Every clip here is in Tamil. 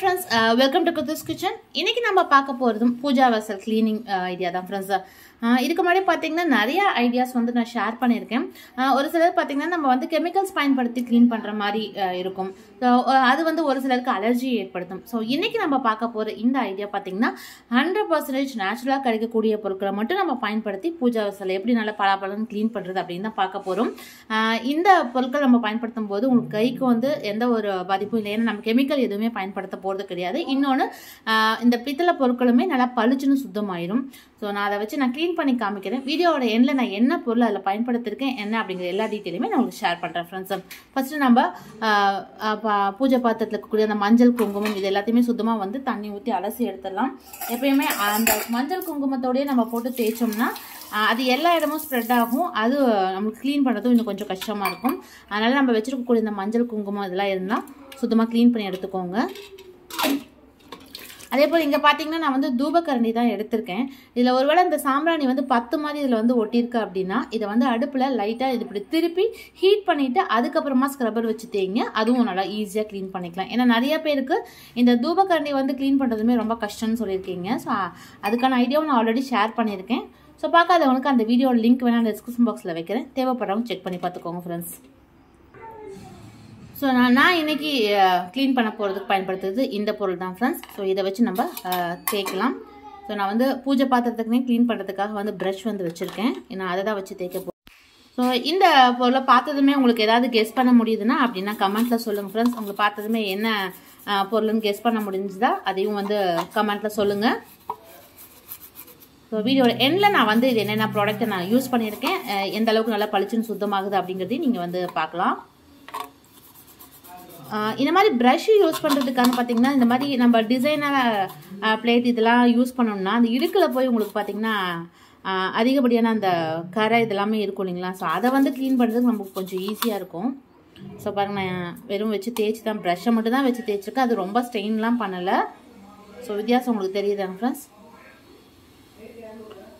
friends, welcome to kirthuskitchen. இன்னைக்கு நம்ம பார்க்க போறதும் பூஜா வெசல் க்ளீனிங் ஐடியா தான் फ्रेंड्स. இதுக்கு முன்னாடி பாத்தீங்கன்னா நிறைய ஐடியாஸ் வந்து நான் ஷேர் பண்ணிருக்கேன். ஒரு சிலர் பாத்தீங்கன்னா நம்ம வந்து கெமிக்கல்ஸ் பயன்படுத்தி க்ளீன் பண்ற மாதிரி இருக்கும். அது வந்து ஒரு சிலருக்கு அலர்ஜி ஏற்படுத்தும். சோ இன்னைக்கு நம்ம பார்க்க போற இந்த ஐடியா பாத்தீங்கன்னா 100% நேச்சுரலா கிடைக்கக்கூடிய பொருட்களை மட்டும் நம்ம பயன்படுத்தி பூஜா வெசல் எப்படி நல்லா பலாபலன்னு க்ளீன் பண்றது அப்படின்னு தான் பார்க்க போறோம். இந்த பொருட்கள் நம்ம பயன்படுத்தும் போது உங்களுக்கு கைக்கு வந்து எந்த ஒரு பாதிப்பும் இல்லை. ஏன்னா நம்ம கெமிக்கல் எதுவுமே பயன்படுத்த போறது கிடையாது. இன்னொன்று இந்த பித்தளை பொருட்களுமே நல்லா பளிச்சுன்னு சுத்தமாயிரும். ஸோ நான் அதை வச்சு நான் க்ளீன் பண்ணி காமிக்கிறேன். வீடியோவோட எண்ணில் நான் என்ன பொருள் அதில் பயன்படுத்திருக்கேன் என்ன அப்படிங்கிற எல்லா டீட்டெயிலுமே நான் உங்களுக்கு ஷேர் பண்ணுறேன் ஃப்ரெண்ட்ஸ். ஃபர்ஸ்ட் நம்ம பூஜை பாத்திரத்தில் இருக்கக்கூடிய அந்த மஞ்சள் குங்குமம் இது எல்லாத்தையுமே சுத்தமாக வந்து தண்ணி ஊற்றி அலசி எடுத்துடலாம். எப்பயுமே அந்த மஞ்சள் குங்குமத்தோடய நம்ம போட்டு தேய்ச்சோம்னா அது எல்லா இடமும் ஸ்ப்ரெட் ஆகும். அது நம்மளுக்கு க்ளீன் பண்ணுறதும் இன்னும் கொஞ்சம் கஷ்டமாக இருக்கும். அதனால் நம்ம வச்சுருக்கக்கூடிய இந்த மஞ்சள் குங்குமம் இதெல்லாம் இருந்தால் சுத்தமாக க்ளீன் பண்ணி எடுத்துக்கோங்க. அதே போல் இங்கே பார்த்தீங்கன்னா நான் வந்து தூபக்கரண்டி தான் எடுத்திருக்கேன். இதில் ஒருவேளை இந்த சாம்பிராணி வந்து 10 மாதிரி இதில் வந்து ஒட்டியிருக்கு அப்படின்னா இதை வந்து அடுப்பில் லைட்டாக இது இப்படி திருப்பி ஹீட் பண்ணிவிட்டு அதுக்கப்புறமா ஸ்க்ரப்பர் வச்சு தேய்ங்க. அதுவும் நல்லா ஈஸியாக க்ளீன் பண்ணிக்கலாம். ஏன்னா நிறைய பேருக்கு இந்த தூபக்கரண்டி வந்து க்ளீன் பண்ணுறதுமே ரொம்ப கஷ்டம்னு சொல்லியிருக்கீங்க. ஸோ அதுக்கான ஐடியாவும் நான் ஆல்ரெடி ஷேர் பண்ணியிருக்கேன். ஸோ பார்க்காதவங்களுக்கு அந்த வீடியோட லிங்க் வேணால் டிஸ்கிரிப்ஷன் பாக்ஸில் வைக்கிறேன். தேவைப்படுறவங்க செக் பண்ணி பார்த்துக்கோங்க ஃப்ரெண்ட்ஸ். ஸோ நான் இன்னைக்கு க்ளீன் பண்ண போகிறதுக்கு பயன்படுத்துறது இந்த பொருள் தான் ஃப்ரெண்ட்ஸ். ஸோ இதை வச்சு நம்ம தேய்க்கலாம். ஸோ நான் வந்து பூஜை பாத்திரத்துக்குனே க்ளீன் பண்ணுறதுக்காக வந்து ப்ரஷ் வந்து வச்சுருக்கேன். நான் அதை தான் வச்சு தேய்க்க போகிறேன். ஸோ இந்த பொருளை பார்த்ததுமே உங்களுக்கு ஏதாவது கெஸ் பண்ண முடியுதுன்னா அப்படின்னா கமெண்ட்டில் சொல்லுங்கள் ஃப்ரெண்ட்ஸ். உங்களுக்கு பார்த்ததுமே என்ன பொருள்னு கெஸ் பண்ண முடிஞ்சுதா அதையும் வந்து கமெண்ட்டில் சொல்லுங்கள். ஸோ வீடியோட எண்டில் நான் வந்து இது என்னென்ன ப்ராடக்ட்டை நான் யூஸ் பண்ணியிருக்கேன், எந்த அளவுக்கு நல்லா பளிச்சுன்னு சுத்தமாகுது அப்படிங்கிறதையும் நீங்கள் வந்து பார்க்கலாம். இந்த மாதிரி ப்ரஷ் யூஸ் பண்ணுறதுக்கான பார்த்தீங்கன்னா இந்த மாதிரி நம்ம டிசைனான பிளேட் இதெல்லாம் யூஸ் பண்ணோம்னா அந்த இடுக்கில் போய் உங்களுக்கு பார்த்தீங்கன்னா அதிகப்படியான அந்த கரை இதெல்லாமே இருக்கும் இல்லைங்களா. ஸோ அதை வந்து க்ளீன் பண்ணுறதுக்கு நமக்கு கொஞ்சம் ஈஸியாக இருக்கும். ஸோ பாருங்க நான் வெறும் வச்சு தேய்ச்சி தான் ப்ரஷ்ஷை மட்டும் தான் வச்சு தேய்ச்சிருக்கேன். அது ரொம்ப ஸ்ட்ரெயின்லாம் பண்ணலை. ஸோ வித்தியாசம் உங்களுக்கு தெரியுதாங்க ஃப்ரெண்ட்ஸ்.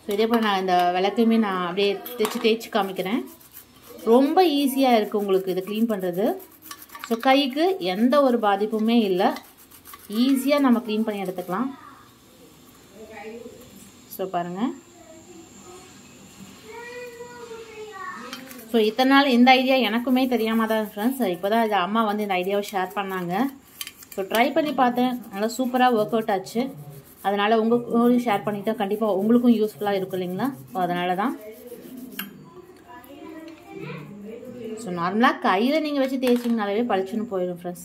ஸோ இதே போல் நான் இந்த விளக்கையுமே நான் அப்படியே தேய்ச்சி காமிக்கிறேன். ரொம்ப ஈஸியாக இருக்குது உங்களுக்கு இது க்ளீன் பண்ணுறது. ஸோ கைக்கு எந்த ஒரு பாதிப்புமே இல்லை. ஈஸியாக நம்ம க்ளீன் பண்ணி எடுத்துக்கலாம். ஸோ பாருங்கள். ஸோ இத்தனை நாள் இந்த ஐடியா எனக்குமே தெரியாமல் தான் ஃப்ரெண்ட்ஸ். இப்போ தான் இது அம்மா வந்து இந்த ஐடியாவை ஷேர் பண்ணாங்க. ஸோ ட்ரை பண்ணி பார்த்தேன். நல்லா சூப்பராக ஒர்க் அவுட் ஆச்சு. அதனால் உங்களுக்கு ஷேர் பண்ணிட்டா கண்டிப்பாக உங்களுக்கும் யூஸ்ஃபுல்லாக இருக்கும் இல்லைங்களா. ஸோ அதனால தான். ஸோ நார்மலாக கையில் நீங்கள் வச்சு தேய்ச்சிங்கனாலே பளிச்சுன்னு போயிடும் ஃப்ரெண்ட்ஸ்.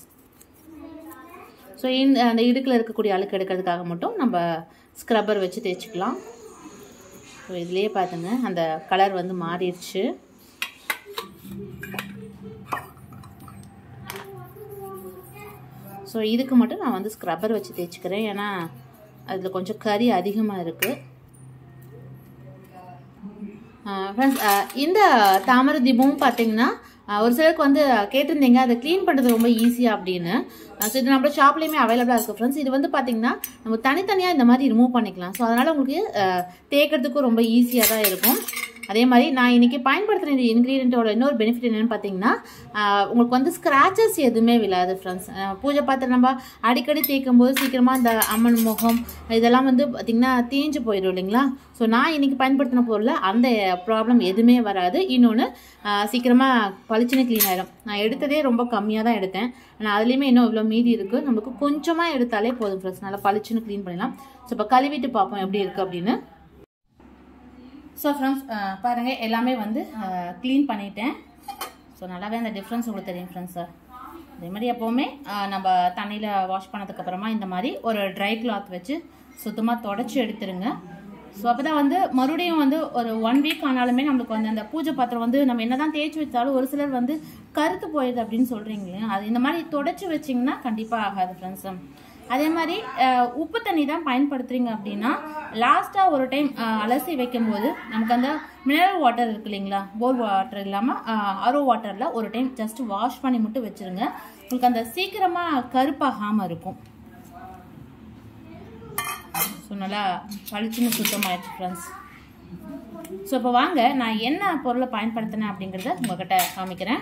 ஸோ அந்த இடுக்கில் இருக்கக்கூடிய அழுக்கு எடுக்கிறதுக்காக மட்டும் நம்ம ஸ்க்ரப்பர் வச்சு தேய்ச்சிக்கலாம். ஸோ இதுலேயே பார்த்துங்க அந்த கலர் வந்து மாறிடுச்சு. ஸோ இதுக்கு மட்டும் நான் வந்து ஸ்க்ரப்பர் வச்சு தேய்ச்சிக்கிறேன். ஏன்னா அதில் கொஞ்சம் கறி அதிகமாக இருக்குது. ஃப்ரெண்ட்ஸ் இந்த தாமரை தீபமும் பார்த்தீங்கன்னா ஒரு சிலருக்கு வந்து கேட்டிருந்தீங்க அதை க்ளீன் பண்ணுறது ரொம்ப ஈஸியாக அப்படின்னு. ஸோ இது நம்ம ஷாப்லேயுமே அவைலபிளாக இருக்குது ஃப்ரெண்ட்ஸ். இது வந்து பார்த்தீங்கன்னா நம்ம தனித்தனியாக இந்த மாதிரி ரிமூவ் பண்ணிக்கலாம். ஸோ அதனால் உங்களுக்கு தேய்க்கிறதுக்கும் ரொம்ப ஈஸியாக தான் இருக்கும். அதே மாதிரி நான் இன்றைக்கி பயன்படுத்துகிற இந்த இன்க்ரீடியண்ட்டோட இன்னொரு பெனிஃபிட் என்னென்னு பார்த்தீங்கன்னா உங்களுக்கு வந்து ஸ்க்ராச்சஸ் எதுவுமே விழாது ஃப்ரெண்ட்ஸ். பூஜை பாத்திரம் நம்ம அடிக்கடி தேய்க்கும் போது சீக்கிரமாக இந்த அம்மன் முகம் இதெல்லாம் வந்து பார்த்திங்கன்னா தேஞ்சு போயிடும் இல்லைங்களா. ஸோ நான் இன்றைக்கி பயன்படுத்தின பொருளில் அந்த ப்ராப்ளம் எதுவுமே வராது. இன்னொன்று சீக்கிரமாக பளிச்சுன்னு க்ளீன் ஆகிடும். நான் எடுத்ததே ரொம்ப கம்மியாக தான் எடுத்தேன். ஆனால் அதுலேயுமே இன்னும் இவ்வளோ மீதி இருக்குது. நம்மளுக்கு கொஞ்சமாக எடுத்தாலே போதும் ஃப்ரெண்ட்ஸ். நல்லா பளிச்சுன்னு க்ளீன் பண்ணிடலாம். ஸோ இப்போ கழுவிட்டு பார்ப்போம் எப்படி இருக்குது அப்படின்னு. ஸோ ஃப்ரெண்ட்ஸ் பாருங்கள் எல்லாமே வந்து க்ளீன் பண்ணிட்டேன். ஸோ நல்லாவே அந்த டிஃப்ரென்ஸ் உங்களுக்கு தெரியும் ஃப்ரெண்ட்ஸ். அதே மாதிரி எப்போவுமே நம்ம தண்ணியில் வாஷ் பண்ணதுக்கப்புறமா இந்த மாதிரி ஒரு ட்ரை கிளாத் வச்சு சுத்தமாக தொடச்சி எடுத்துருங்க. ஸோ அப்போ தான் வந்து மறுபடியும் வந்து ஒரு 1 வீக் ஆனாலுமே நம்மளுக்கு வந்து அந்த பூஜை பாத்திரம் வந்து நம்ம என்ன தான் தேய்ச்சி வச்சாலும் ஒரு சிலர் வந்து கருத்து போயிடுது அப்படின்னு சொல்கிறீங்களே. அது இந்த மாதிரி தொடச்சி வச்சிங்கன்னா கண்டிப்பாக ஆகாது ஃப்ரெண்ட்ஸ். அதே மாதிரி உப்பு தண்ணி தான் பயன்படுத்துறீங்க அப்படின்னா லாஸ்ட்டாக ஒரு டைம் அலசி வைக்கும்போது நமக்கு அந்த மினரல் வாட்டர் இருக்கு இல்லைங்களா, போர் வாட்டர் இல்லாமல் ஆரோ வாட்டரில் ஒரு டைம் ஜஸ்ட் வாஷ் பண்ணி மட்டும் வச்சுருங்க. உங்களுக்கு அந்த சீக்கிரமாக கருப்பாகாமல் இருக்கும். ஸோ நல்லா பளிச்சுன்னு சுத்தமாகிடுச்சு ஃப்ரெண்ட்ஸ். ஸோ இப்போ வாங்க நான் என்ன பொருளை பயன்படுத்தினேன் அப்படிங்கிறத உங்கள்கிட்ட காமிக்கிறேன்.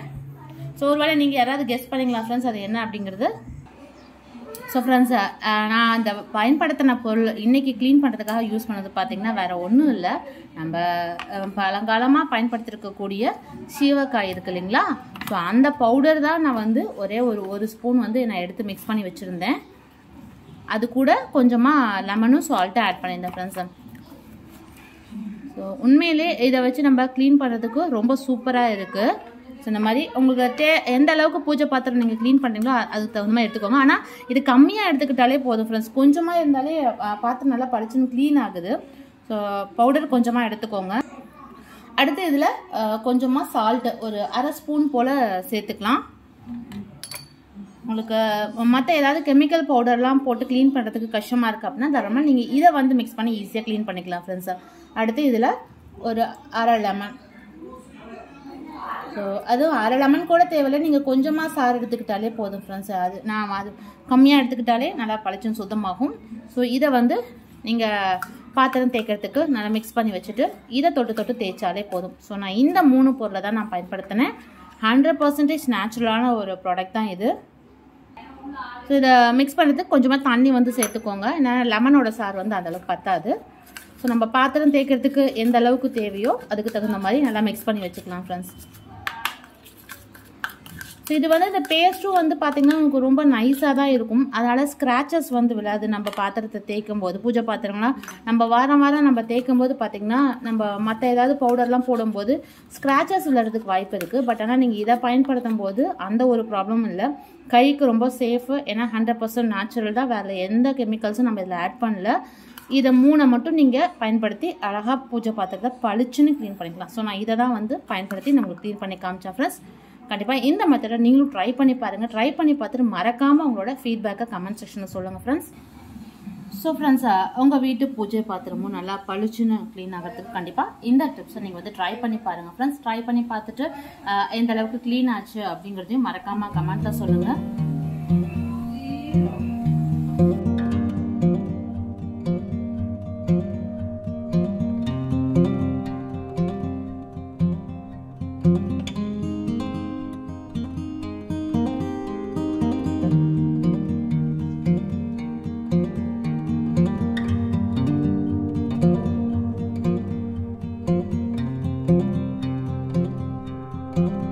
ஸோ ஒருவேளை நீங்கள் யாராவது கெஸ் பண்ணிங்களா ஃப்ரெண்ட்ஸ் அது என்ன அப்படிங்கிறது. ஸோ ஃப்ரெண்ட்ஸ், நான் அந்த பயன்படுத்தின பொருள் இன்றைக்கி க்ளீன் பண்ணுறதுக்காக யூஸ் பண்ணது பார்த்திங்கன்னா வேறு ஒன்றும் இல்லை. நம்ம பழங்காலமாக பயன்படுத்திருக்கக்கூடிய சீவக்காய் இருக்குது இல்லைங்களா, ஸோ அந்த பவுடர் தான் நான் வந்து ஒரே ஒரு ஸ்பூன் வந்து நான் எடுத்து மிக்ஸ் பண்ணி வச்சுருந்தேன். அது கூட கொஞ்சமாக லெமனும் சால்ட்டும் ஆட் பண்ணியிருந்தேன் ஃப்ரெண்ட்ஸ். ஸோ உண்மையிலே இதை வச்சு நம்ம க்ளீன் பண்ணுறதுக்கு ரொம்ப சூப்பராக இருக்குது. ஸோ இந்த மாதிரி உங்களுக்கு எந்த அளவுக்கு பூஜை பாத்திரம் நீங்கள் க்ளீன் பண்ணுறீங்களோ அதுக்கு தகுந்த மாதிரி எடுத்துக்கோங்க. ஆனால் இது கம்மியாக எடுத்துக்கிட்டாலே போதும் ஃப்ரெண்ட்ஸ். கொஞ்சமாக இருந்தாலே பாத்திரம் நல்லா பளிச்சுன்னு க்ளீன் ஆகுது. ஸோ பவுடர் கொஞ்சமாக எடுத்துக்கோங்க. அடுத்து இதில் கொஞ்சமாக சால்ட்டு ஒரு 1/2 ஸ்பூன் போல் சேர்த்துக்கலாம். உங்களுக்கு மற்ற ஏதாவது கெமிக்கல் பவுடர்லாம் போட்டு க்ளீன் பண்ணுறதுக்கு கஷ்டமாக இருக்குது அப்படின்னா தாராளமாக நீங்கள் இதை வந்து மிக்ஸ் பண்ணி ஈஸியாக க்ளீன் பண்ணிக்கலாம் ஃப்ரெண்ட்ஸ். அடுத்து இதில் ஒரு 1/2 லெமன். ஸோ அதுவும் 1/2 லெமன் கூட தேவையில்லை, நீங்கள் கொஞ்சமாக சாறு எடுத்துக்கிட்டாலே போதும் ஃப்ரெண்ட்ஸ். அது கம்மியாக எடுத்துக்கிட்டாலே நல்லா பளிச்சுன்னு சுத்தமாகும். ஸோ இதை வந்து நீங்கள் பாத்திரம் தேய்க்கிறதுக்கு நல்லா மிக்ஸ் பண்ணி வச்சுட்டு இதை தொட்டு தேய்ச்சாலே போதும். ஸோ நான் இந்த 3 பொருளை தான் நான் பயன்படுத்தினேன். 100% நேச்சுரலான ஒரு ப்ராடக்ட் தான் இது. ஸோ இதை மிக்ஸ் பண்ணுறதுக்கு கொஞ்சமாக தண்ணி வந்து சேர்த்துக்கோங்க. ஏன்னா லெமனோட சாறு வந்து அந்தளவுக்கு பத்தாது. ஸோ நம்ம பாத்திரம் தேய்க்கிறதுக்கு எந்த அளவுக்கு தேவையோ அதுக்கு தகுந்த மாதிரி நல்லா மிக்ஸ் பண்ணி வச்சுக்கலாம் ஃப்ரெண்ட்ஸ். ஸோ இது வந்து இந்த பேஸ்ட்டும் வந்து பார்த்திங்கன்னா உங்களுக்கு ரொம்ப நைஸாக தான் இருக்கும். அதனால் ஸ்க்ராச்சஸ் வந்து விழாது. நம்ம பாத்திரத்தை தேய்க்கும் போது பூஜை பாத்திரம்லாம் நம்ம வாரம் நம்ம தேய்க்கும் போது பார்த்திங்கன்னா நம்ம மற்ற ஏதாவது பவுடர்லாம் போடும்போது ஸ்க்ராச்சஸ் விழுறதுக்கு வாய்ப்பு இருக்குது. பட் ஆனால் நீங்கள் இதை பயன்படுத்தும் போது அந்த ஒரு ப்ராப்ளமும் இல்லை. கைக்கு ரொம்ப சேஃபு. ஏன்னா 100% நேச்சுரல் தான். வேறு எந்த கெமிக்கல்ஸும் நம்ம இதில் ஆட் பண்ணல. இதை 3 மட்டும் நீங்கள் பயன்படுத்தி அழகாக பூஜை பாத்திரத்தை பளிச்சுன்னு க்ளீன் பண்ணிக்கலாம். ஸோ நான் இதை தான் வந்து பயன்படுத்தி நம்மளுக்கு க்ளீன் பண்ணி காமிச்சேன் ஃப்ரெண்ட்ஸ். கண்டிப்பாக இந்த மெத்தடை நீங்களும் ட்ரை பண்ணி பாருங்கள். ட்ரை பண்ணி பார்த்துட்டு மறக்காமல் உங்களோட ஃபீட்பேக்கை கமெண்ட் செக்ஷனில் சொல்லுங்கள் ஃப்ரெண்ட்ஸ். ஸோ ஃப்ரெண்ட்ஸ், உங்கள் வீட்டு பூஜை பாத்திரமும் நல்லா பளிச்சுன்னு க்ளீன் ஆகிறதுக்கு கண்டிப்பாக இந்த டிப்ஸை நீங்கள் வந்து ட்ரை பண்ணி பாருங்கள் ஃப்ரெண்ட்ஸ். ட்ரை பண்ணி பார்த்துட்டு எந்த அளவுக்கு க்ளீன் ஆச்சு அப்படிங்கிறதையும் மறக்காமல் கமெண்ட்டில் சொல்லுங்கள். you.